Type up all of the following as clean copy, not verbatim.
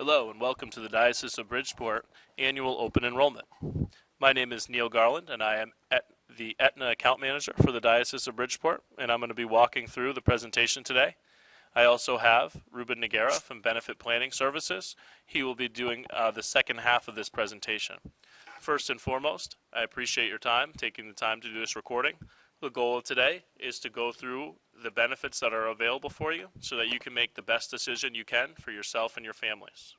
Hello and welcome to the Diocese of Bridgeport Annual Open Enrollment. My name is Neil Garland and I am the Aetna Account Manager for the Diocese of Bridgeport, and I'm going to be walking through the presentation today. I also have Ruben Noguera from Benefit Planning Services. He will be doing the second half of this presentation. First and foremost, I appreciate your time, taking the time to do this recording. The goal of today is to go through the benefits that are available for you so that you can make the best decision you can for yourself and your families.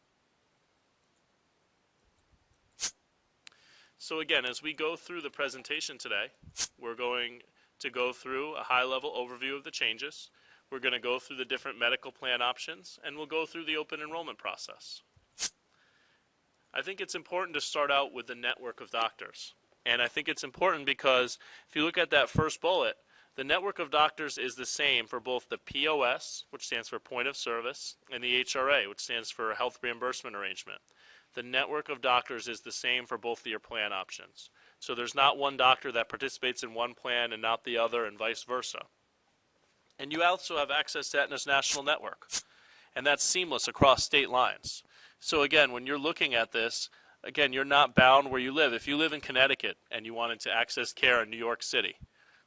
So again, as we go through the presentation today, we're going to go through a high-level overview of the changes. We're going to go through the different medical plan options, and we'll go through the open enrollment process. I think it's important to start out with the network of doctors. And I think it's important because if you look at that first bullet, the network of doctors is the same for both the POS, which stands for Point of Service, and the HRA, which stands for Health Reimbursement Arrangement. The network of doctors is the same for both of your plan options. So there's not one doctor that participates in one plan and not the other, and vice versa. And you also have access to Aetna's national network, and that's seamless across state lines. So again, when you're looking at this, again, you're not bound where you live. If you live in Connecticut and you wanted to access care in New York City,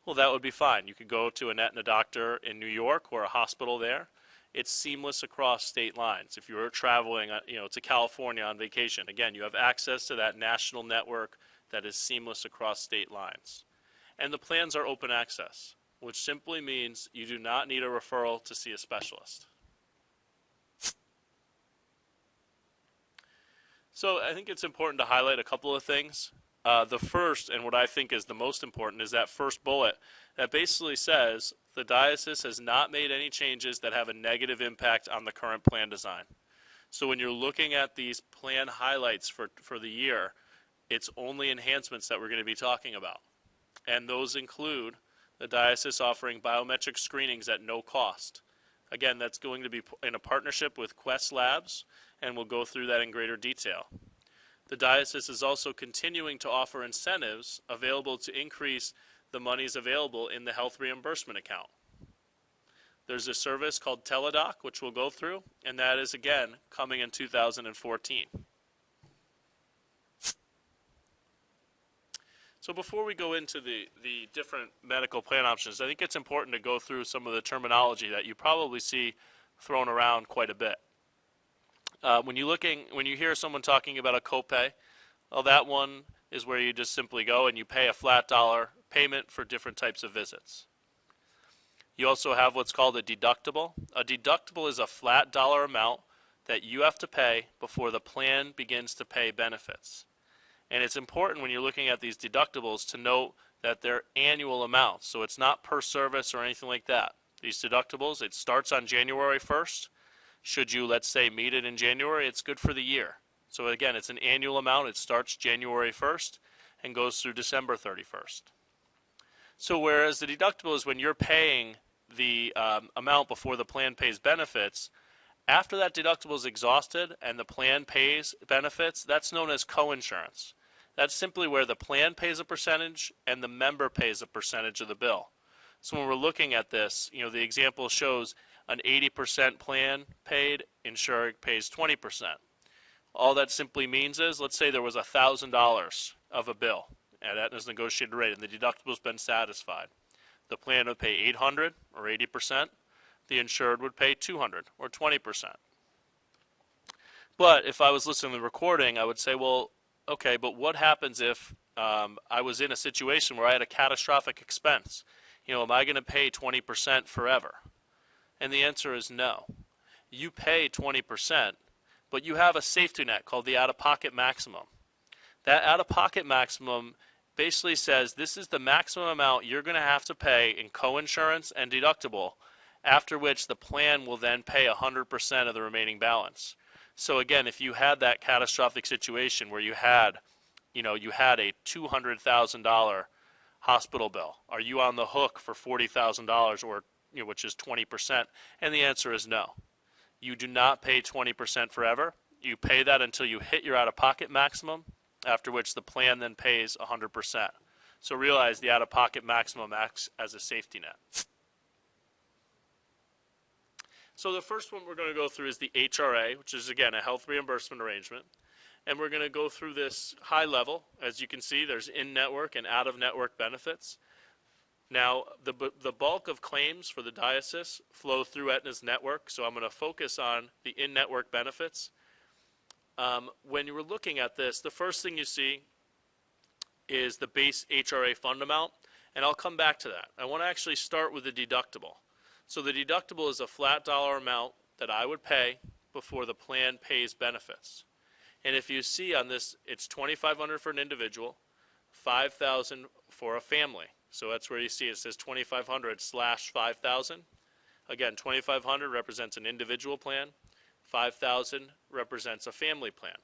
well, that would be fine. You could go to an Aetna doctor in New York or a hospital there. It's seamless across state lines. If you were traveling, to California on vacation, again, you have access to that national network that is seamless across state lines. And the plans are open access, which simply means you do not need a referral to see a specialist. So I think it's important to highlight a couple of things. The first, and what I think is the most important, is that first bullet that basically says the diocese has not made any changes that have a negative impact on the current plan design. So when you're looking at these plan highlights for the year, it's only enhancements that we're going to be talking about. And those include the diocese offering biometric screenings at no cost. Again, that's going to be in a partnership with Quest Labs, and we'll go through that in greater detail. The diocese is also continuing to offer incentives available to increase the monies available in the health reimbursement account. There's a service called Teladoc, which we'll go through, and that is, again, coming in 2014. So before we go into the different medical plan options, I think it's important to go through some of the terminology that you probably see thrown around quite a bit. When you hear someone talking about a copay, well, that one is where you just simply go and you pay a flat dollar payment for different types of visits. You also have what's called a deductible. A deductible is a flat dollar amount that you have to pay before the plan begins to pay benefits. And it's important when you're looking at these deductibles to note that they're annual amounts, so it's not per service or anything like that. These deductibles, it starts on January 1st. Should you, let's say, meet it in January, it's good for the year. So again, it's an annual amount. It starts January 1st and goes through December 31st. So whereas the deductible is when you're paying the amount before the plan pays benefits, after that deductible is exhausted and the plan pays benefits, that's known as coinsurance. That's simply where the plan pays a percentage and the member pays a percentage of the bill. So when we're looking at this, the example shows an 80% plan paid, insurer pays 20%. All that simply means is, let's say there was $1,000 of a bill at Aetna's negotiated rate and the deductible's been satisfied. The plan would pay $800 or 80%. The insured would pay $200 or 20%. But if I was listening to the recording, I would say, well, okay, but what happens if I was in a situation where I had a catastrophic expense? Am I going to pay 20% forever? And the answer is no. You pay 20%, but you have a safety net called the out-of-pocket maximum. That out-of-pocket maximum basically says this is the maximum amount you're going to have to pay in coinsurance and deductible, after which the plan will then pay 100% of the remaining balance. So again, if you had that catastrophic situation where you had a $200,000 hospital bill, are you on the hook for $40,000 or which is 20%? And the answer is no. You do not pay 20% forever. You pay that until you hit your out-of-pocket maximum, after which the plan then pays 100%. So realize the out-of-pocket maximum acts as a safety net. So the first one we're going to go through is the HRA, which is, again, a health reimbursement arrangement. And we're going to go through this high level. As you can see, there's in-network and out-of-network benefits. Now, the bulk of claims for the diocese flow through Aetna's network, so I'm going to focus on the in-network benefits. When you were looking at this, the first thing you see is the base HRA fund amount, and I'll come back to that. I want to actually start with the deductible. So the deductible is a flat dollar amount that I would pay before the plan pays benefits. And if you see on this, it's $2,500 for an individual, $5,000 for a family. So that's where you see it says $2,500/$5,000. Again, $2,500 represents an individual plan. $5,000 represents a family plan.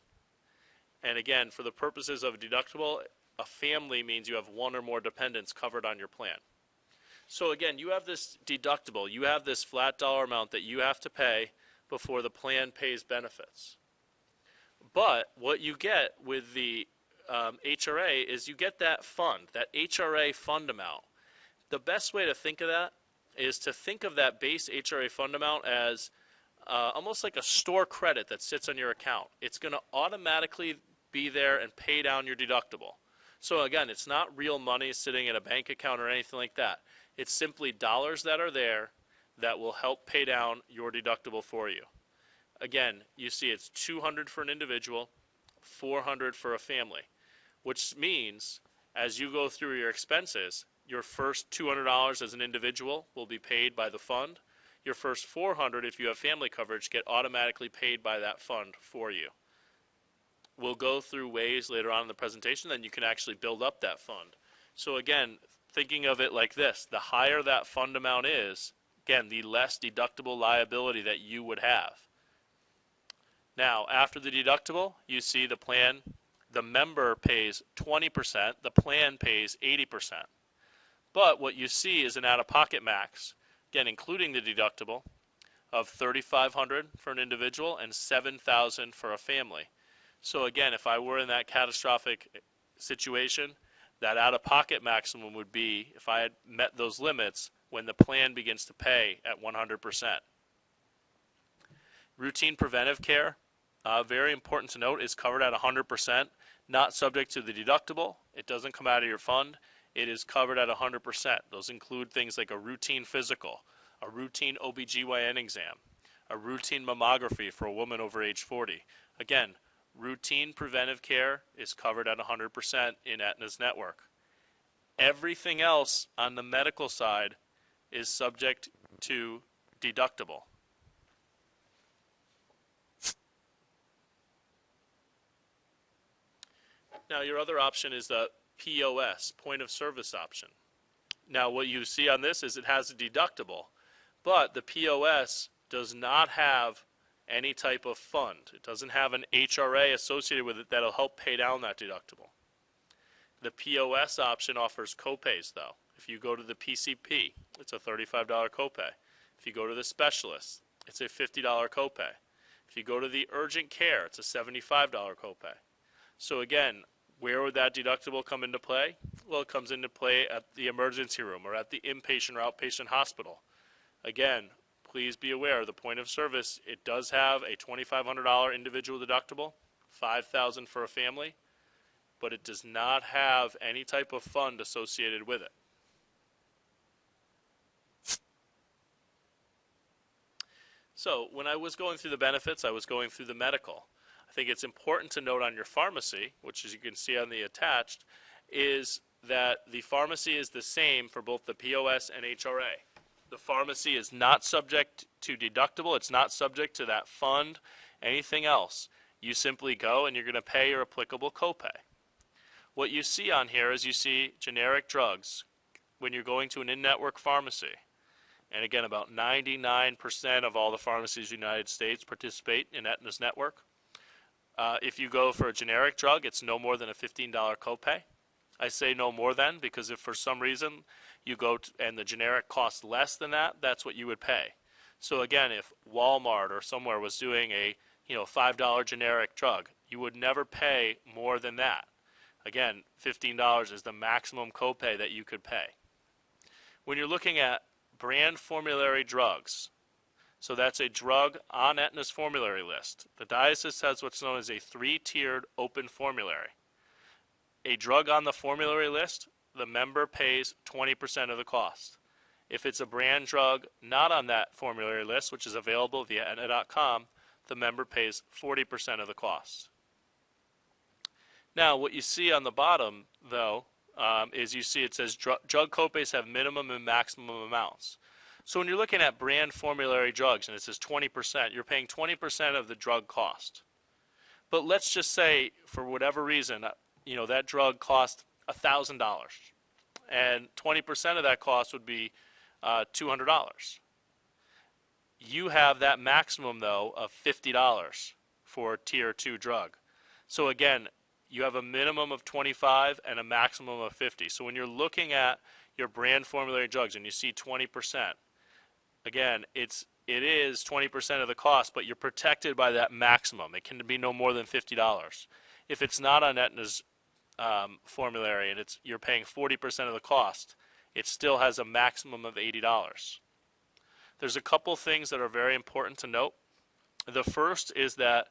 And again, for the purposes of a deductible, a family means you have one or more dependents covered on your plan. So again, you have this deductible. You have this flat dollar amount that you have to pay before the plan pays benefits. But what you get with the HRA is you get that fund, that HRA fund amount. The best way to think of that is to think of that base HRA fund amount as almost like a store credit that sits on your account. It's going to automatically be there and pay down your deductible. So again, it's not real money sitting in a bank account or anything like that. It's simply dollars that are there that will help pay down your deductible for you. Again, you see it's $200 for an individual, $400 for a family, which means as you go through your expenses, your first $200 as an individual will be paid by the fund. Your first $400, if you have family coverage, get automatically paid by that fund for you. We'll go through ways later on in the presentation, then you can actually build up that fund. So again, thinking of it like this, the higher that fund amount is, again, the less deductible liability that you would have. Now, after the deductible, you see the plan, the member pays 20%, the plan pays 80%. But what you see is an out-of-pocket max, again, including the deductible, of $3,500 for an individual and $7,000 for a family. So again, if I were in that catastrophic situation, that out-of-pocket maximum would be, if I had met those limits, when the plan begins to pay at 100%. Routine preventive care, very important to note, is covered at 100%, not subject to the deductible. It doesn't come out of your fund. It is covered at 100%. Those include things like a routine physical, a routine OBGYN exam, a routine mammography for a woman over age 40. Again, routine preventive care is covered at 100% in Aetna's network. Everything else on the medical side is subject to deductible. Now, your other option is the POS, point of service option. Now, what you see on this is it has a deductible, but the POS does not have any type of fund. It doesn't have an HRA associated with it that'll help pay down that deductible. The POS option offers copays, though. If you go to the PCP, it's a $35 copay. If you go to the specialist, it's a $50 copay. If you go to the urgent care, it's a $75 copay. So again, where would that deductible come into play? Well, it comes into play at the emergency room or at the inpatient or outpatient hospital. Again, please be aware, the point of service, it does have a $2,500 individual deductible, $5,000 for a family, but it does not have any type of fund associated with it. So when I was going through the benefits, I was going through the medical. I think it's important to note on your pharmacy, which as you can see on the attached, is that the pharmacy is the same for both the POS and HRA. The pharmacy is not subject to deductible. It's not subject to that fund, anything else. You simply go and you're going to pay your applicable copay. What you see on here is you see generic drugs when you're going to an in-network pharmacy. And again, about 99% of all the pharmacies in the United States participate in Aetna's network. If you go for a generic drug, it's no more than a $15 copay. I say no more than because if for some reason you go and the generic costs less than that, that's what you would pay. So again, if Walmart or somewhere was doing a $5 generic drug, you would never pay more than that. Again, $15 is the maximum copay that you could pay. When you're looking at brand formulary drugs, So that's a drug on Aetna's formulary list. The diocese has what's known as a 3-tiered open formulary. A drug on the formulary list, the member pays 20% of the cost. If it's a brand drug not on that formulary list, which is available via Aetna.com, the member pays 40% of the cost. Now, what you see on the bottom, though, is you see it says drug copays have minimum and maximum amounts. So when you're looking at brand formulary drugs and it says 20%, you're paying 20% of the drug cost. But let's just say, for whatever reason, that drug cost $1,000, and 20% of that cost would be $200. You have that maximum, though, of $50 for Tier 2 drug. So again, you have a minimum of 25 and a maximum of 50. So when you're looking at your brand formulary drugs and you see 20%, again, it is 20% of the cost, but you're protected by that maximum. It can be no more than $50. If it's not on Aetna's formulary and you're paying 40% of the cost, it still has a maximum of $80. There's a couple things that are very important to note. The first is that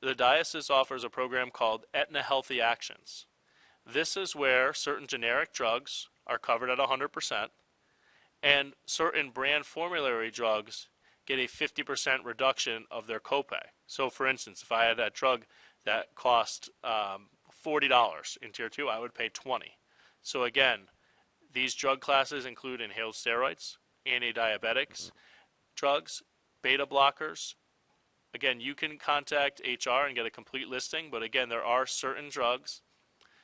the diocese offers a program called Aetna Healthy Actions. This is where certain generic drugs are covered at 100%, and certain brand formulary drugs get a 50% reduction of their copay. So for instance, if I had that drug that cost $40 in Tier 2, I would pay $20. So again, these drug classes include inhaled steroids, anti-diabetics, drugs, beta blockers. Again, you can contact HR and get a complete listing, but again, there are certain drugs,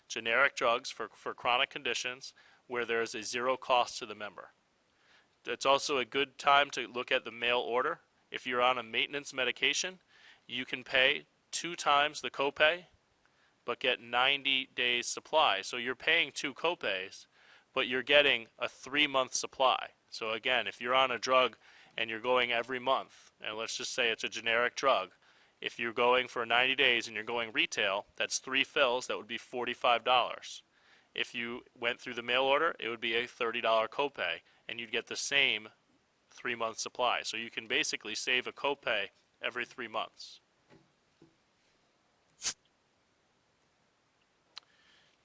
generic drugs for chronic conditions, where there is a zero cost to the member. It's also a good time to look at the mail order. If you're on a maintenance medication, you can pay 2 times the copay, but get 90 days supply. So you're paying 2 copays, but you're getting a 3-month supply. So again, if you're on a drug and you're going every month, and let's just say it's a generic drug, if you're going for 90 days and you're going retail, that's 3 fills, that would be $45. If you went through the mail order, it would be a $30 copay, and you'd get the same 3-month supply. So you can basically save a copay every 3 months.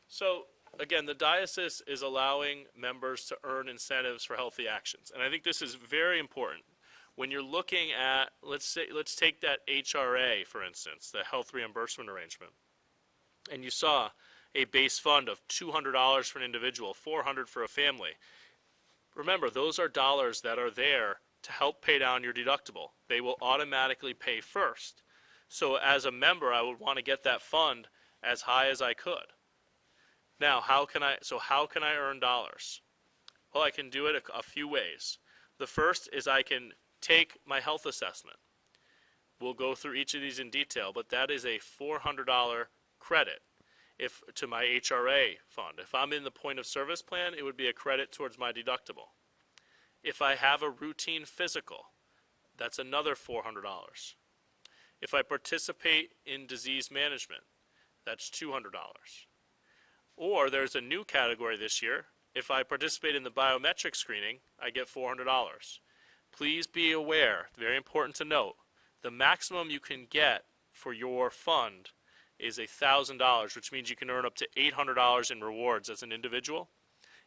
So again, the diocese is allowing members to earn incentives for healthy actions. And I think this is very important. When you're looking at, let's take that HRA, for instance, the health reimbursement arrangement. And you saw a base fund of $200 for an individual, $400 for a family. Remember, those are dollars that are there to help pay down your deductible. They will automatically pay first. So as a member, I would want to get that fund as high as I could. Now, how can I earn dollars? Well, I can do it a few ways. The first is I can take my health assessment. We'll go through each of these in detail, but that is a $400 credit to my HRA fund. If I'm in the point of service plan, it would be a credit towards my deductible. If I have a routine physical, that's another $400. If I participate in disease management, that's $200. Or there's a new category this year. If I participate in the biometric screening, I get $400. Please be aware, very important to note, the maximum you can get for your fund is $1,000, which means you can earn up to $800 in rewards as an individual,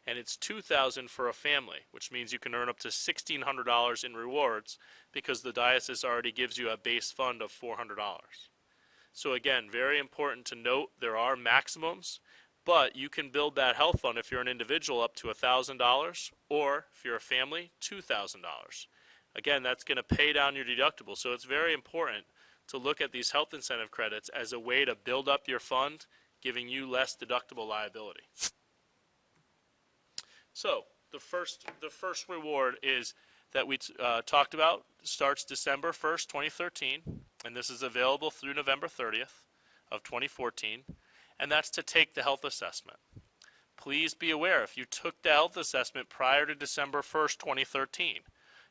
and it's $2,000 for a family, which means you can earn up to $1,600 in rewards because the diocese already gives you a base fund of $400. So again, very important to note, there are maximums, but you can build that health fund if you're an individual up to $1,000, or if you're a family, $2,000. Again, that's going to pay down your deductible, so it's very important to look at these health incentive credits as a way to build up your fund, giving you less deductible liability. So the first reward is that we talked about, starts December 1st, 2013, and this is available through November 30th of 2014, and that's to take the health assessment. Please be aware, if you took the health assessment prior to December 1st, 2013,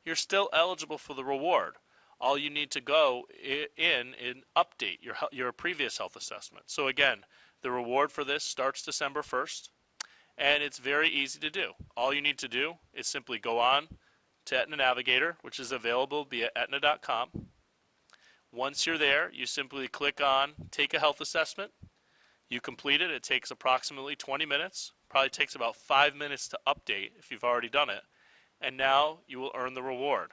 you're still eligible for the reward. All you need to go in and update your previous health assessment. So again, the reward for this starts December 1st, and it's very easy to do. All you need to do is simply go on to Aetna Navigator, which is available via Aetna.com. Once you're there, you simply click on Take a Health Assessment. You complete it. It takes approximately 20 minutes. Probably takes about 5 minutes to update if you've already done it. And now you will earn the reward.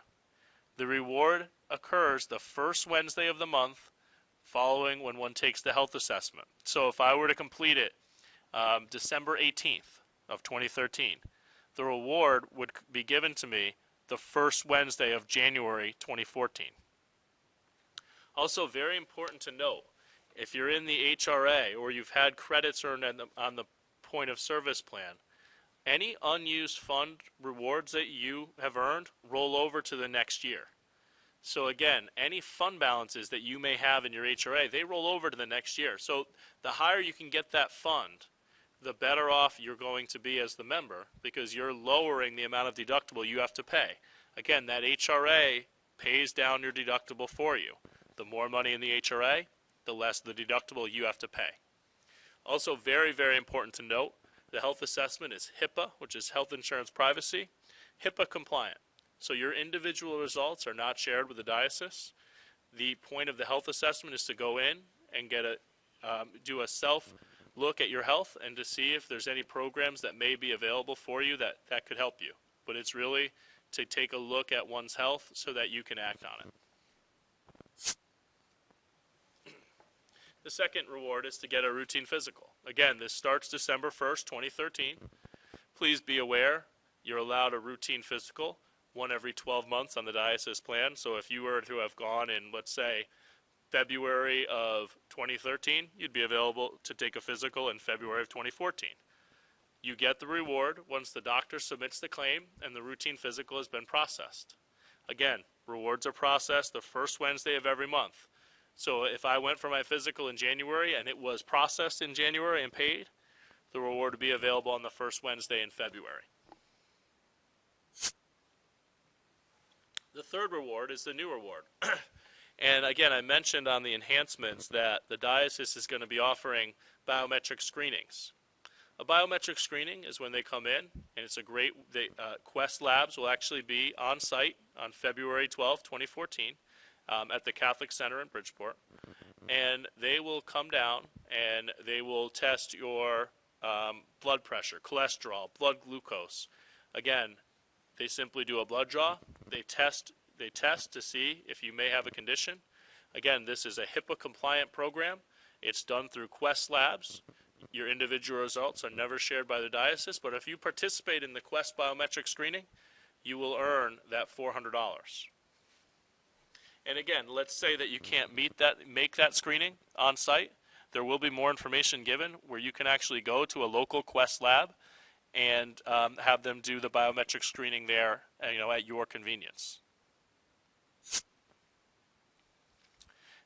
The reward occurs the first Wednesday of the month following when one takes the health assessment. So if I were to complete it December 18th of 2013, the reward would be given to me the first Wednesday of January 2014. Also, very important to note, if you're in the HRA or you've had credits earned on the point of service plan, any unused fund rewards that you have earned roll over to the next year. So again, any fund balances that you may have in your HRA, they roll over to the next year. So the higher you can get that fund, the better off you're going to be as the member, because you're lowering the amount of deductible you have to pay. Again, that HRA pays down your deductible for you. The more money in the HRA, the less the deductible you have to pay. Also, very, very important to note, the health assessment is HIPAA, which is Health Insurance Privacy, HIPAA compliant. So your individual results are not shared with the diocese. The point of the health assessment is to go in and do a self look at your health and to see if there's any programs that may be available for you that could help you. But it's really to take a look at one's health so that you can act on it. The second reward is to get a routine physical. Again, this starts December 1st, 2013. Please be aware you're allowed a routine physical, one every 12 months on the diocese plan. So if you were to have gone in, let's say, February of 2013, you'd be available to take a physical in February of 2014. You get the reward once the doctor submits the claim and the routine physical has been processed. Again, rewards are processed the first Wednesday of every month. So if I went for my physical in January and it was processed in January and paid, the reward would be available on the first Wednesday in February. The third reward is the new reward. And again, I mentioned on the enhancements that the diocese is going to be offering biometric screenings. A biometric screening is when they come in, and it's a great, Quest Labs will actually be on site on February 12, 2014. At the Catholic Center in Bridgeport, and they will come down and they will test your blood pressure, cholesterol, blood glucose. Again, they simply do a blood draw. They test to see if you may have a condition. Again, this is a HIPAA compliant program. It's done through Quest Labs. Your individual results are never shared by the diocese, but if you participate in the Quest biometric screening, you will earn that $400. And again, let's say that you can't make that screening on site. There will be more information given where you can actually go to a local Quest lab and have them do the biometric screening there, at your convenience.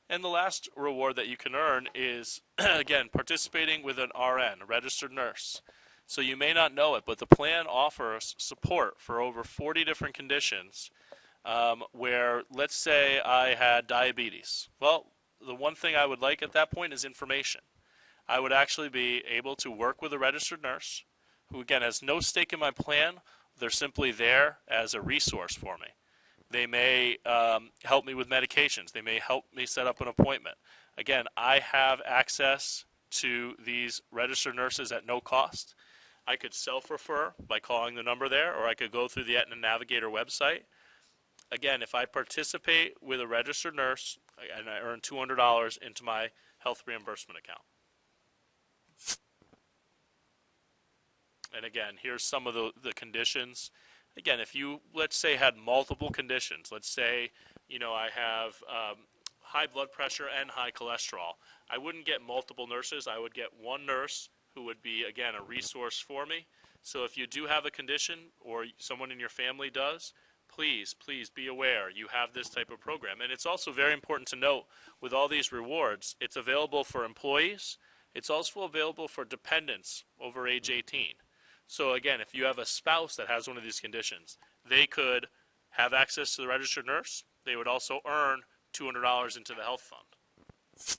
And the last reward that you can earn is, again, participating with an RN, a registered nurse. So you may not know it, but the plan offers support for over 40 different conditions. Where, let's say I had diabetes. Well, the one thing I would like at that point is information. I would actually be able to work with a registered nurse who, again, has no stake in my plan. They're simply there as a resource for me. They may help me with medications. They may help me set up an appointment. Again, I have access to these registered nurses at no cost. I could self-refer by calling the number there, or I could go through the Aetna Navigator website. Again, if I participate with a registered nurse, and I earn $200 into my health reimbursement account. And again, here's some of the conditions. Again, if you, let's say, had multiple conditions, let's say, I have high blood pressure and high cholesterol, I wouldn't get multiple nurses. I would get one nurse who would be, again, a resource for me. So if you do have a condition or someone in your family does, please be aware you have this type of program. And it's also very important to note, with all these rewards, it's available for employees. It's also available for dependents over age 18. So again, if you have a spouse that has one of these conditions, they could have access to the registered nurse. They would also earn $200 into the health fund.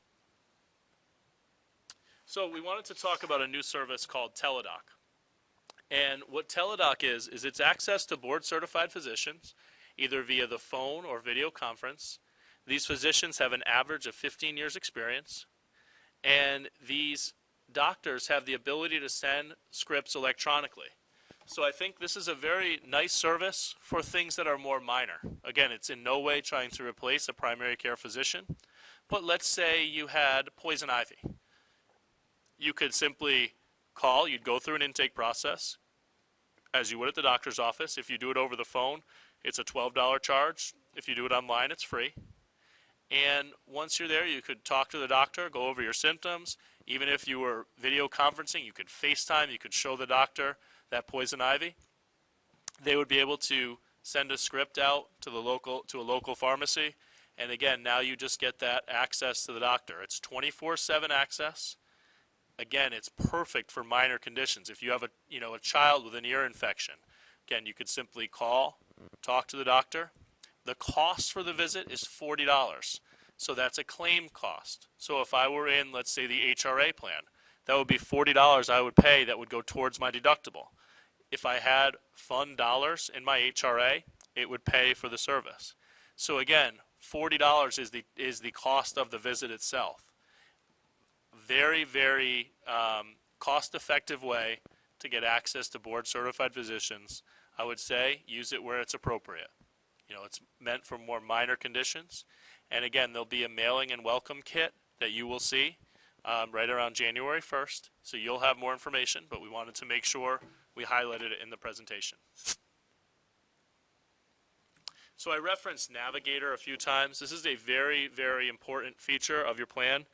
So we wanted to talk about a new service called Teladoc. And what Teladoc is it's access to board-certified physicians, either via the phone or video conference. These physicians have an average of 15 years experience, and these doctors have the ability to send scripts electronically. So I think this is a very nice service for things that are more minor. Again, it's in no way trying to replace a primary care physician, but let's say you had poison ivy. You could simply call, you'd go through an intake process, as you would at the doctor's office. If you do it over the phone, it's a $12 charge. If you do it online, it's free. And once you're there, you could talk to the doctor, go over your symptoms. Even if you were video conferencing, you could FaceTime, you could show the doctor that poison ivy. They would be able to send a script out to a local pharmacy. And again, now you just get that access to the doctor. It's 24/7 access. Again, it's perfect for minor conditions. If you have a child with an ear infection, again, you could simply call, talk to the doctor. The cost for the visit is $40. So that's a claim cost. So if I were in, let's say, the HRA plan, that would be $40 I would pay that would go towards my deductible. If I had fund dollars in my HRA, it would pay for the service. So again, $40 is the cost of the visit itself. Very, very cost-effective way to get access to board-certified physicians. I would say use it where it's appropriate. It's meant for more minor conditions. And again, there'll be a mailing and welcome kit that you will see right around January 1st. So you'll have more information, but we wanted to make sure we highlighted it in the presentation. So I referenced Navigator a few times. This is a very, very important feature of your plan.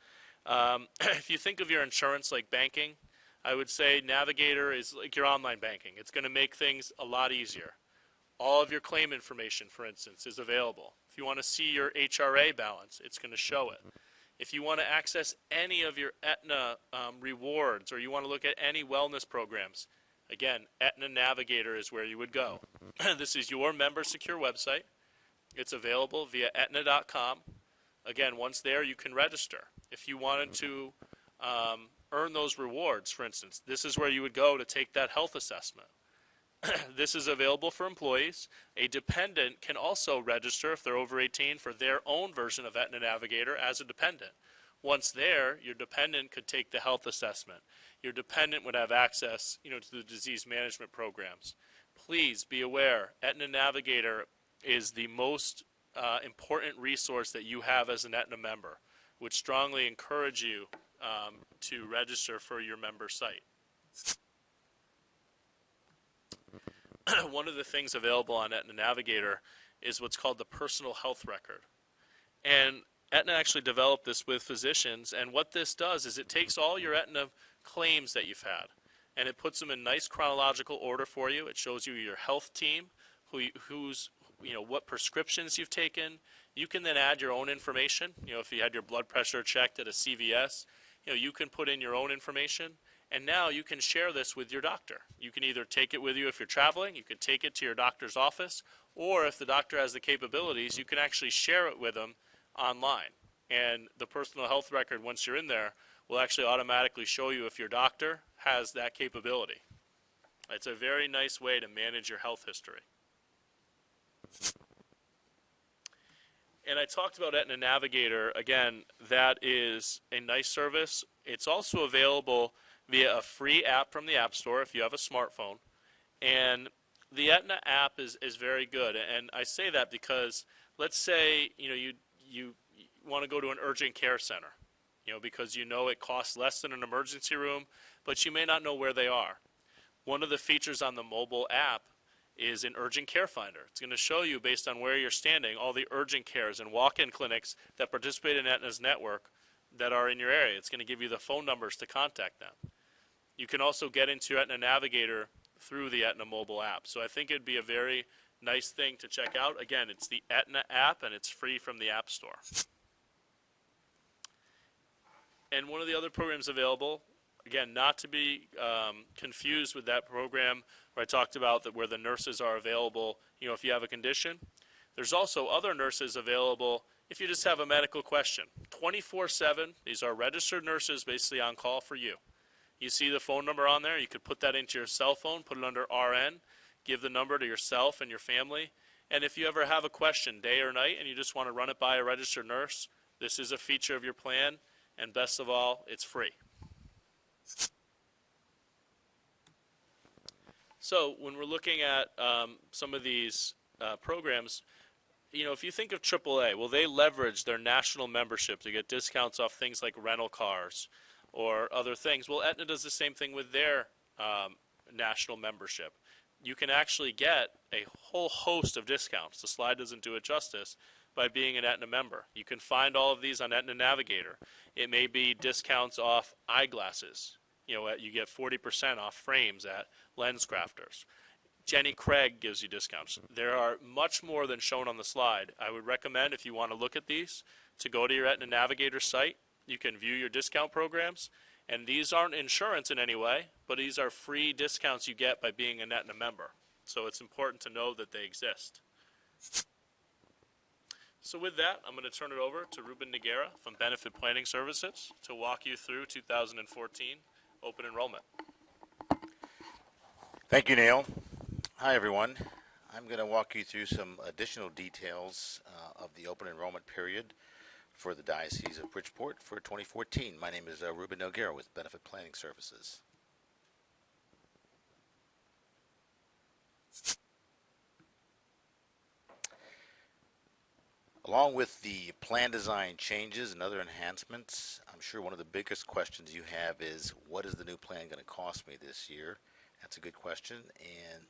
If you think of your insurance like banking, I would say Navigator is like your online banking. It's going to make things a lot easier. All of your claim information, for instance, is available. If you want to see your HRA balance, it's going to show it. If you want to access any of your Aetna rewards, or you want to look at any wellness programs, again, Aetna Navigator is where you would go. This is your member secure website. It's available via Aetna.com. Again, once there, you can register. If you wanted to earn those rewards, for instance, this is where you would go to take that health assessment. This is available for employees. A dependent can also register if they're over 18 for their own version of Aetna Navigator as a dependent. Once there, your dependent could take the health assessment. Your dependent would have access, to the disease management programs. Please be aware, Aetna Navigator is the most important resource that you have as an Aetna member. Would strongly encourage you to register for your member site. One of the things available on Aetna Navigator is what's called the personal health record. And Aetna actually developed this with physicians, and what this does is it takes all your Aetna claims that you've had, and it puts them in nice chronological order for you. It shows you your health team, what prescriptions you've taken. You can then add your own information. If you had your blood pressure checked at a CVS, you can put in your own information. And now you can share this with your doctor. You can either take it with you if you're traveling, you can take it to your doctor's office, or if the doctor has the capabilities, you can actually share it with them online. And the personal health record, once you're in there, will actually automatically show you if your doctor has that capability. It's a very nice way to manage your health history. And I talked about Aetna Navigator. Again, that is a nice service. It's also available via a free app from the App Store if you have a smartphone. And the Aetna app is very good. And I say that because let's say you want to go to an urgent care center, because it costs less than an emergency room, but you may not know where they are. One of the features on the mobile app is an urgent care finder. It's going to show you, based on where you're standing, all the urgent cares and walk-in clinics that participate in Aetna's network that are in your area. It's going to give you the phone numbers to contact them. You can also get into Aetna Navigator through the Aetna mobile app. So I think it'd be a very nice thing to check out. Again, it's the Aetna app, and it's free from the App Store. And one of the other programs available, again, not to be confused with that program where I talked about where the nurses are available, if you have a condition. There's also other nurses available if you just have a medical question. 24/7, these are registered nurses basically on call for you. You see the phone number on there. You could put that into your cell phone, put it under RN, give the number to yourself and your family. And if you ever have a question, day or night, and you just want to run it by a registered nurse, this is a feature of your plan. And best of all, it's free. So when we're looking at some of these programs, if you think of AAA, well, they leverage their national membership to get discounts off things like rental cars or other things. Well, Aetna does the same thing with their national membership. You can actually get a whole host of discounts. The slide doesn't do it justice by being an Aetna member. You can find all of these on Aetna Navigator. It may be discounts off eyeglasses. You get 40% off frames at Lens Crafters. Jenny Craig gives you discounts. There are much more than shown on the slide. I would recommend, if you want to look at these, to go to your Aetna Navigator site. You can view your discount programs. And these aren't insurance in any way, but these are free discounts you get by being an Aetna member. So it's important to know that they exist. So with that, I'm going to turn it over to Ruben Noguera from Benefit Planning Services to walk you through 2014 open enrollment. Thank you, Neil. Hi, everyone. I'm going to walk you through some additional details of the open enrollment period for the Diocese of Bridgeport for 2014. My name is Ruben Noguera with Benefit Planning Services. Along with the plan design changes and other enhancements, I'm sure one of the biggest questions you have is, what is the new plan going to cost me this year? That's a good question, and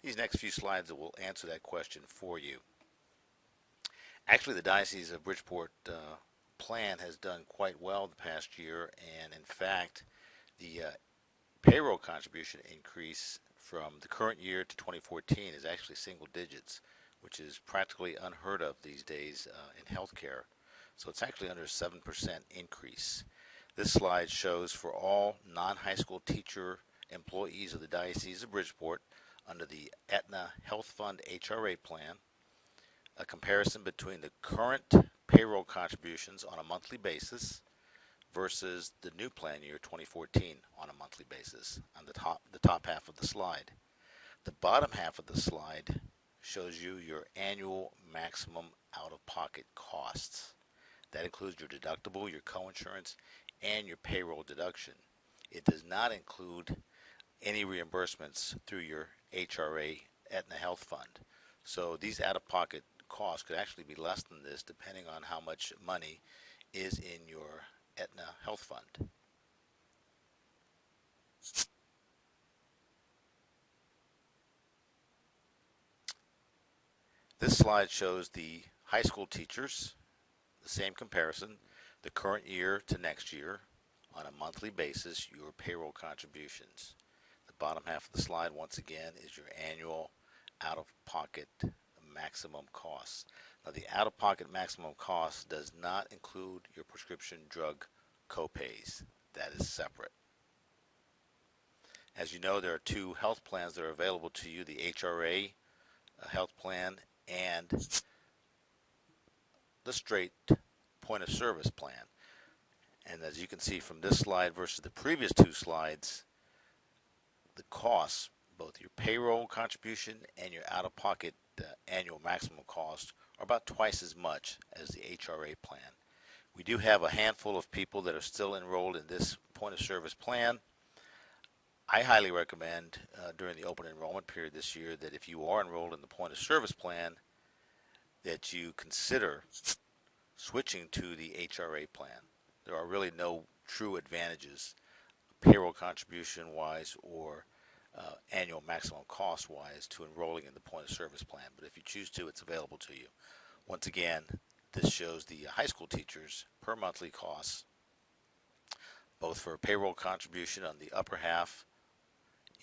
these next few slides will answer that question for you. Actually, the Diocese of Bridgeport plan has done quite well the past year, and in fact, the payroll contribution increase from the current year to 2014 is actually single digits, which is practically unheard of these days in healthcare. So it's actually under a 7% increase. This slide shows for all non-high school teacher employees of the Diocese of Bridgeport under the Aetna Health Fund HRA plan, a comparison between the current payroll contributions on a monthly basis versus the new plan year 2014 on a monthly basis on the top half of the slide. The bottom half of the slide shows you your annual maximum out-of-pocket costs. That includes your deductible, your coinsurance, and your payroll deduction. It does not include any reimbursements through your HRA Aetna Health Fund. So these out-of-pocket costs could actually be less than this depending on how much money is in your Aetna Health Fund. This slide shows the high school teachers, the same comparison, the current year to next year, on a monthly basis, your payroll contributions. The bottom half of the slide, once again, is your annual out-of-pocket maximum costs. Now, the out-of-pocket maximum cost does not include your prescription drug copays. That is separate. As you know, there are two health plans that are available to you, the HRA health plan and the straight point of service plan. And as you can see from this slide versus the previous two slides, the costs, both your payroll contribution and your out-of-pocket annual maximum cost, are about twice as much as the HRA plan. We do have a handful of people that are still enrolled in this point of service plan. I highly recommend during the open enrollment period this year that if you are enrolled in the point of service plan, that you consider switching to the HRA plan. There are really no true advantages, payroll contribution wise or annual maximum cost wise, to enrolling in the point of service plan. But if you choose to, it's available to you. Once again, this shows the high school teachers per monthly costs, both for payroll contribution on the upper half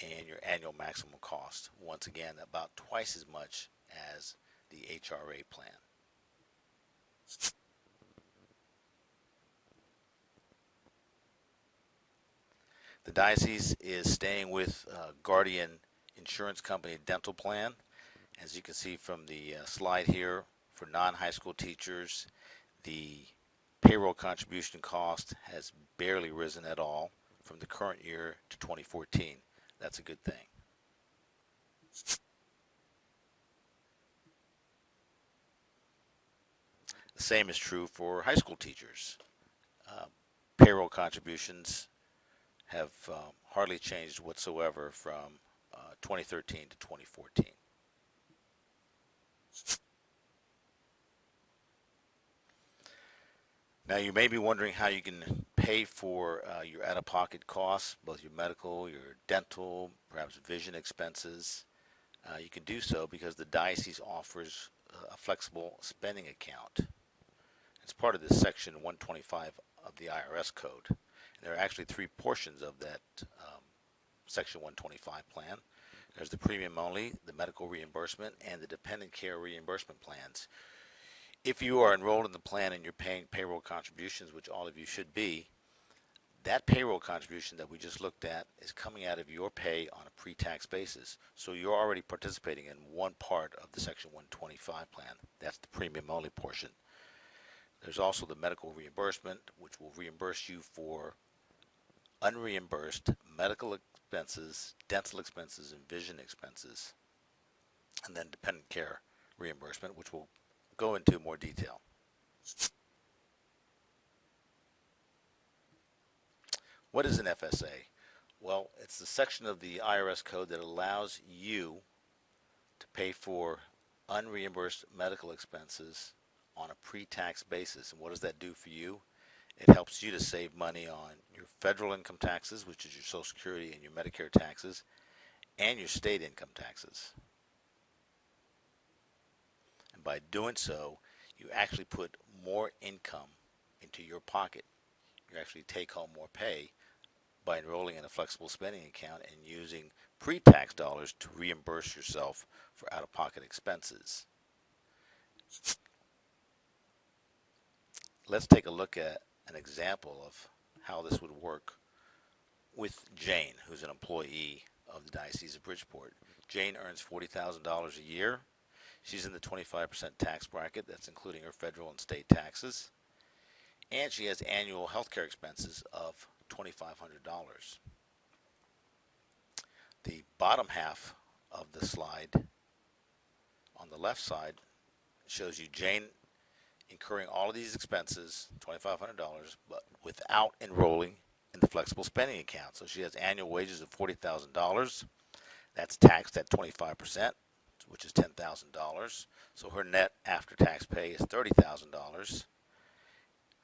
and your annual maximum cost. Once again, about twice as much as the HRA plan. The diocese is staying with Guardian Insurance Company dental plan. As you can see from the slide here, for non-high school teachers, the payroll contribution cost has barely risen at all from the current year to 2014. That's a good thing. The same is true for high school teachers. Uh, Payroll contributions have hardly changed whatsoever from 2013 to 2014. Now you may be wondering how you can pay for your out-of-pocket costs, both your medical, your dental, perhaps vision expenses. You can do so because the diocese offers a flexible spending account. It's part of this section 125 of the IRS code. And there are actually three portions of that section 125 plan. There's the premium only, the medical reimbursement, and the dependent care reimbursement plans. If you are enrolled in the plan and you're paying payroll contributions, which all of you should be, that payroll contribution that we just looked at is coming out of your pay on a pre-tax basis. So you're already participating in one part of the Section 125 plan. That's the premium only portion. There's also the medical reimbursement, which will reimburse you for unreimbursed medical expenses, dental expenses, and vision expenses. And then dependent care reimbursement, which we'll go into more detail. What is an FSA? Well, it's the section of the IRS code that allows you to pay for unreimbursed medical expenses on a pre-tax basis. And what does that do for you? It helps you to save money on your federal income taxes, which is your Social Security and your Medicare taxes, and your state income taxes. And by doing so, you actually put more income into your pocket. You actually take home more pay by enrolling in a flexible spending account and using pre-tax dollars to reimburse yourself for out-of-pocket expenses. Let's take a look at an example of how this would work with Jane, who's an employee of the Diocese of Bridgeport. Jane earns $40,000 a year. She's in the 25% tax bracket. That's including her federal and state taxes. And she has annual health care expenses of $2,500. The bottom half of the slide on the left side shows you Jane incurring all of these expenses, $2,500, but without enrolling in the flexible spending account. So she has annual wages of $40,000. That's taxed at 25%, which is $10,000. So her net after-tax pay is $30,000.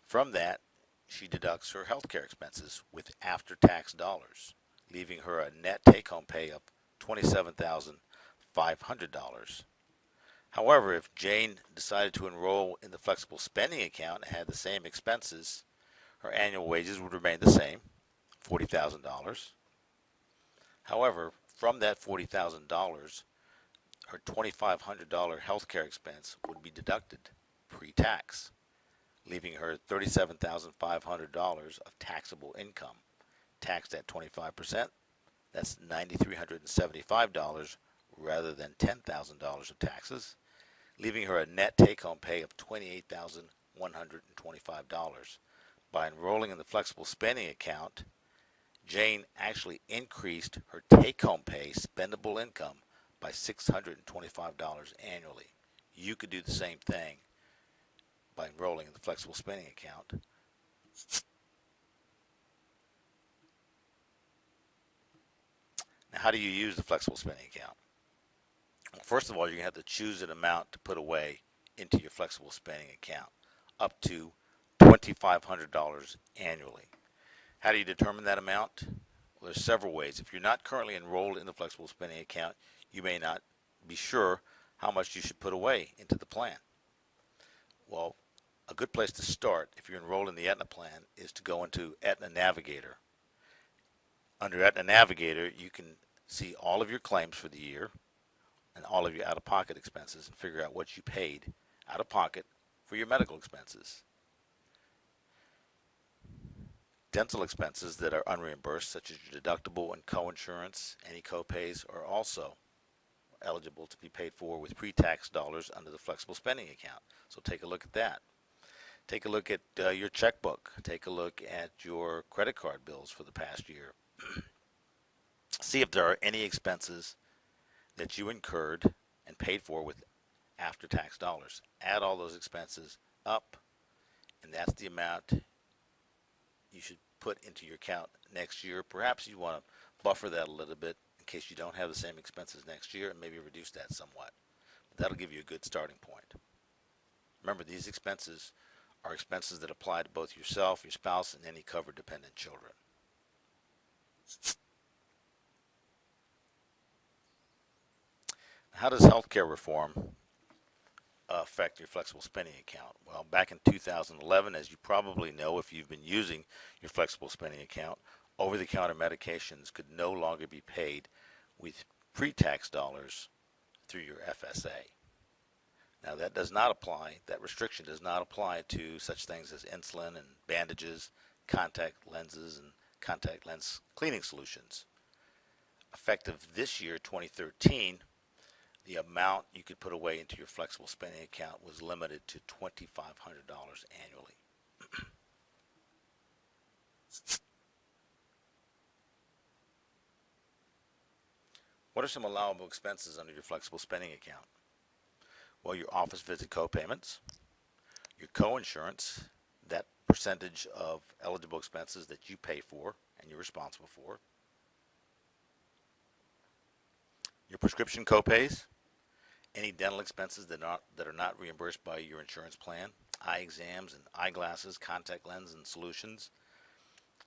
From that, she deducts her health care expenses with after-tax dollars, leaving her a net take-home pay of $27,500. However, if Jane decided to enroll in the flexible spending account and had the same expenses, her annual wages would remain the same, $40,000. However, from that $40,000, her $2,500 health care expense would be deducted pre-tax, leaving her $37,500 of taxable income, taxed at 25%. That's $9,375 rather than $10,000 of taxes, leaving her a net take-home pay of $28,125. By enrolling in the flexible spending account, Jane actually increased her take-home pay, spendable income, by $625 annually. You could do the same thing by enrolling in the flexible spending account. Now, how do you use the flexible spending account? Well, first of all, you're going to have to choose an amount to put away into your flexible spending account, up to $2,500 annually. How do you determine that amount? Well, there's several ways. If you're not currently enrolled in the flexible spending account, you may not be sure how much you should put away into the plan. Well, a good place to start if you're enrolled in the Aetna plan is to go into Aetna Navigator. Under Aetna Navigator, you can see all of your claims for the year and all of your out-of-pocket expenses and figure out what you paid out of pocket for your medical expenses. Dental expenses that are unreimbursed, such as your deductible and coinsurance, any copays, are also eligible to be paid for with pre-tax dollars under the flexible spending account. So take a look at that. Take a look at your checkbook. Take a look at your credit card bills for the past year. See if there are any expenses that you incurred and paid for with after-tax dollars. Add all those expenses up, and that's the amount you should put into your account next year. Perhaps you want to buffer that a little bit in case you don't have the same expenses next year and maybe reduce that somewhat. But that'll give you a good starting point. Remember, these expenses are expenses that apply to both yourself, your spouse, and any covered dependent children. How does healthcare reform affect your flexible spending account? Well, back in 2011, as you probably know if you've been using your flexible spending account, over-the-counter medications could no longer be paid with pre-tax dollars through your FSA. Now that does not apply, that restriction does not apply to such things as insulin and bandages, contact lenses, and contact lens cleaning solutions. Effective this year, 2013, the amount you could put away into your flexible spending account was limited to $2,500 annually. What are some allowable expenses under your flexible spending account? Well, your office visit co-payments, your co-insurance, that percentage of eligible expenses that you pay for and you're responsible for, your prescription co-pays, any dental expenses that are not reimbursed by your insurance plan, eye exams and eyeglasses, contact lens and solutions,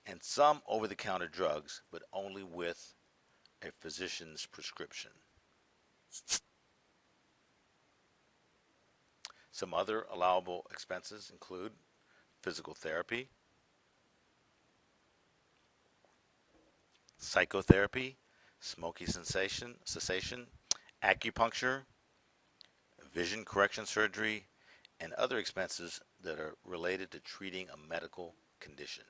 and some over-the-counter drugs, but only with a physician's prescription. Some other allowable expenses include physical therapy, psychotherapy, smoking cessation, acupuncture, vision correction surgery, and other expenses that are related to treating a medical condition.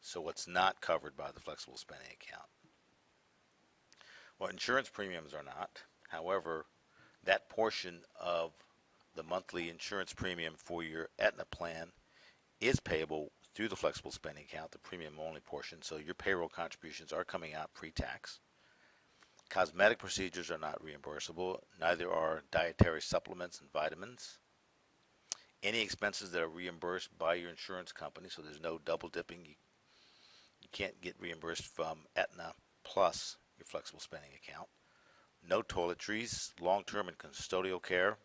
So what's not covered by the flexible spending account? Well, insurance premiums are not. However, that portion of the monthly insurance premium for your Aetna plan is payable through the flexible spending account, the premium only portion, so your payroll contributions are coming out pre-tax. Cosmetic procedures are not reimbursable, neither are dietary supplements and vitamins. Any expenses that are reimbursed by your insurance company, so there's no double dipping, you can't get reimbursed from Aetna plus your flexible spending account. No toiletries, long-term and custodial care,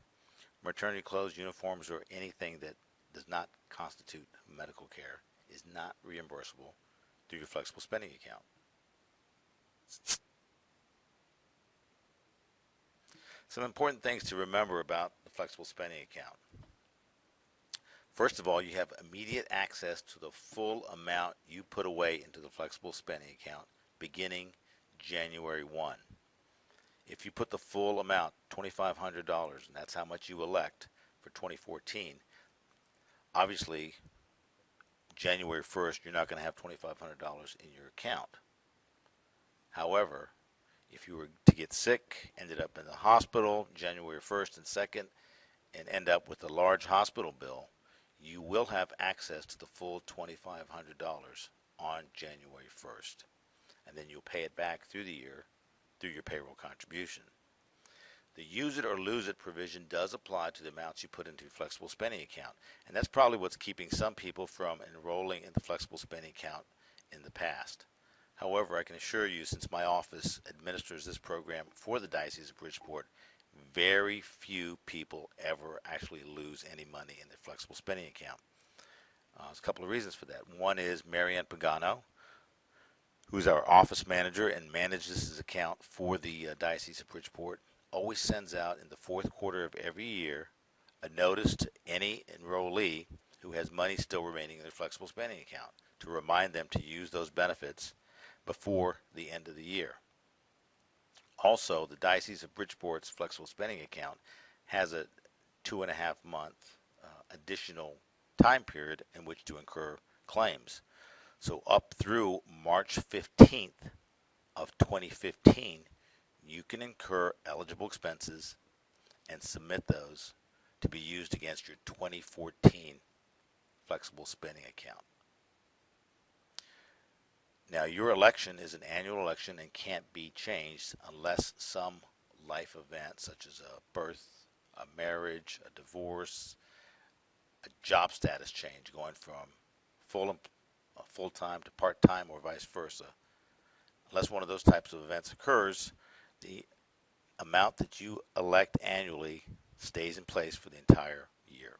maternity clothes, uniforms, or anything that does not constitute medical care is not reimbursable through your flexible spending account. Some important things to remember about the flexible spending account. First of all, you have immediate access to the full amount you put away into the flexible spending account beginning January 1. If you put the full amount, $2,500, and that's how much you elect for 2014, obviously January 1st you're not going to have $2,500 in your account. However, if you were to get sick, ended up in the hospital January 1st and 2nd, and end up with a large hospital bill, you will have access to the full $2,500 on January 1st. And then you'll pay it back through the year through your payroll contribution. The use it or lose it provision does apply to the amounts you put into your flexible spending account. And that's probably what's keeping some people from enrolling in the flexible spending account in the past. However, I can assure you, since my office administers this program for the Diocese of Bridgeport, very few people ever actually lose any money in their flexible spending account. There's a couple of reasons for that. One is Marianne Pagano, who's our office manager and manages this account for the Diocese of Bridgeport, always sends out in the fourth quarter of every year a notice to any enrollee who has money still remaining in their flexible spending account to remind them to use those benefits before the end of the year. Also, the Diocese of Bridgeport's flexible spending account has a 2.5 month additional time period in which to incur claims. So up through March 15th of 2015, you can incur eligible expenses and submit those to be used against your 2014 flexible spending account. Now, your election is an annual election and can't be changed unless some life event, such as a birth, a marriage, a divorce, a job status change, going from full-time to part-time or vice versa. Unless one of those types of events occurs, the amount that you elect annually stays in place for the entire year.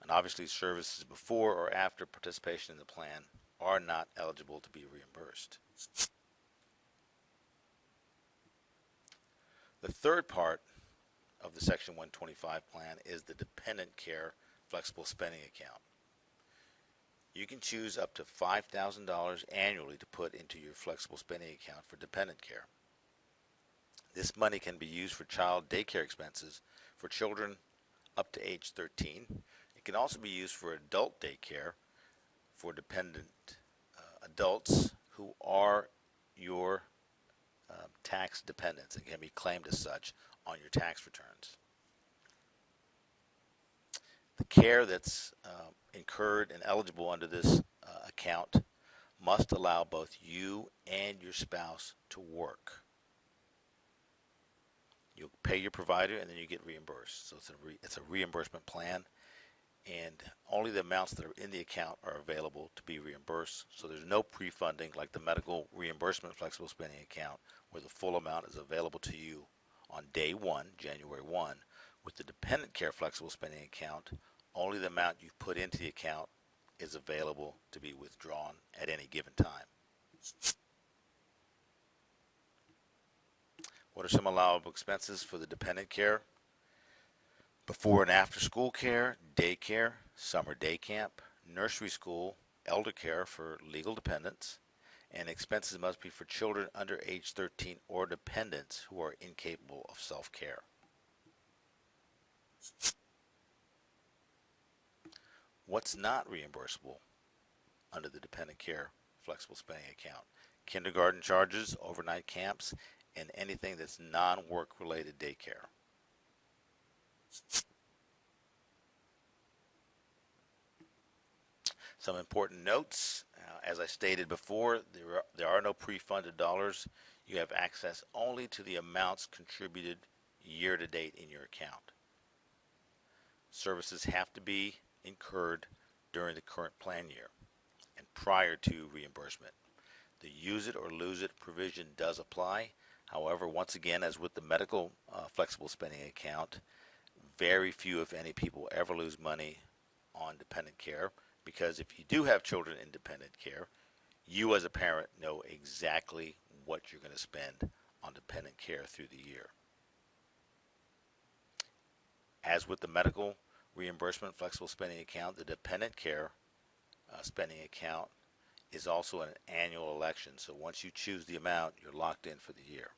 And obviously, services before or after participation in the plan are not eligible to be reimbursed. The third part of the Section 125 plan is the dependent care flexible spending account. You can choose up to $5,000 annually to put into your flexible spending account for dependent care. This money can be used for child daycare expenses for children up to age 13. It can also be used for adult daycare for dependent adults who are your tax dependents and can be claimed as such on your tax returns. The care that's incurred and eligible under this account must allow both you and your spouse to work. You'll pay your provider and then you get reimbursed. So it's a reimbursement plan, and only the amounts that are in the account are available to be reimbursed. So there's no pre-funding like the medical reimbursement flexible spending account, where the full amount is available to you on day one, January 1. With the dependent care flexible spending account, only the amount you've put into the account is available to be withdrawn at any given time. What are some allowable expenses for the dependent care? Before and after school care, daycare, summer day camp, nursery school, elder care for legal dependents, and expenses must be for children under age 13 or dependents who are incapable of self-care. What's not reimbursable under the dependent care flexible spending account? Kindergarten charges, overnight camps, and anything that's non-work related daycare. Some important notes. As I stated before, there are no pre-funded dollars. You have access only to the amounts contributed year to date in your account. Services have to be incurred during the current plan year and prior to reimbursement. The use it or lose it provision does apply. However, once again, as with the medical flexible spending account, very few, if any, people ever lose money on dependent care, because if you do have children in dependent care, you as a parent know exactly what you're going to spend on dependent care through the year. As with the medical reimbursement flexible spending account, the dependent care spending account is also an annual election. So once you choose the amount, you're locked in for the year.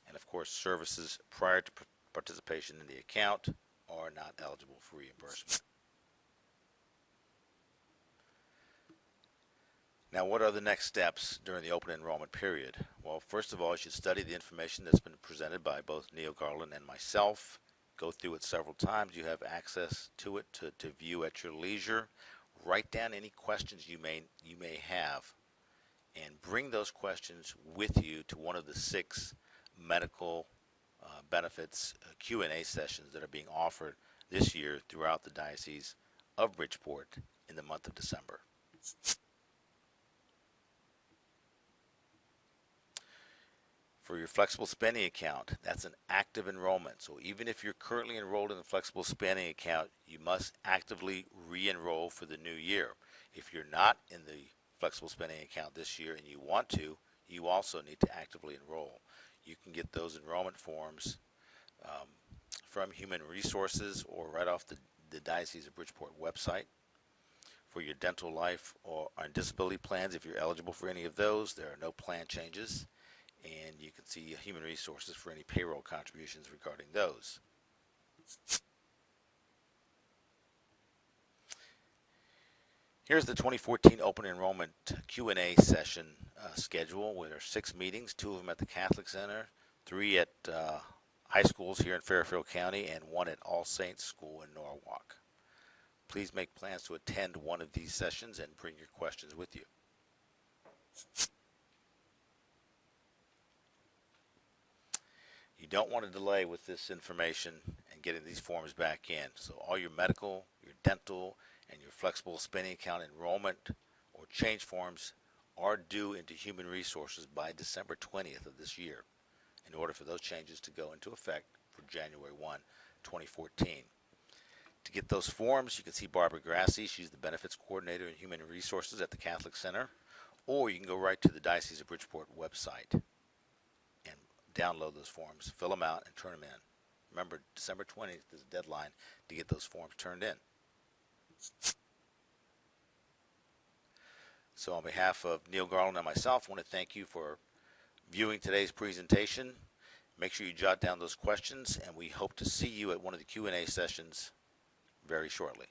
And of course, services prior to participation in the account are not eligible for reimbursement. Now, what are the next steps during the open enrollment period? Well, first of all, you should study the information that's been presented by both Neil Garland and myself. Go through it several times. You have access to it to view at your leisure. Write down any questions you may have, and bring those questions with you to one of the 6 medical benefits Q&A sessions that are being offered this year throughout the Diocese of Bridgeport in the month of December. For your flexible spending account, that's an active enrollment. So even if you're currently enrolled in the flexible spending account, you must actively re-enroll for the new year. If you're not in the flexible spending account this year and you want to, you also need to actively enroll. You can get those enrollment forms from Human Resources or right off the Diocese of Bridgeport website. For your dental, life, or disability plans, if you're eligible for any of those, there are no plan changes. And you can see Human Resources for any payroll contributions regarding those. Here's the 2014 open enrollment Q&A session schedule, where there are 6 meetings, 2 of them at the Catholic Center, 3 at high schools here in Fairfield County and one at All Saints School in Norwalk. Please make plans to attend one of these sessions and bring your questions with you. You don't want to delay with this information and getting these forms back in. So all your medical, your dental, and your flexible spending account enrollment or change forms are due into Human Resources by December 20th of this year in order for those changes to go into effect for January 1, 2014. To get those forms, you can see Barbara Grassi. She's the Benefits Coordinator in Human Resources at the Catholic Center. Or you can go right to the Diocese of Bridgeport website and download those forms, fill them out, and turn them in. Remember, December 20th is the deadline to get those forms turned in. So on behalf of Neil Garland and myself, I want to thank you for viewing today's presentation. Make sure you jot down those questions, and we hope to see you at one of the Q&A sessions very shortly.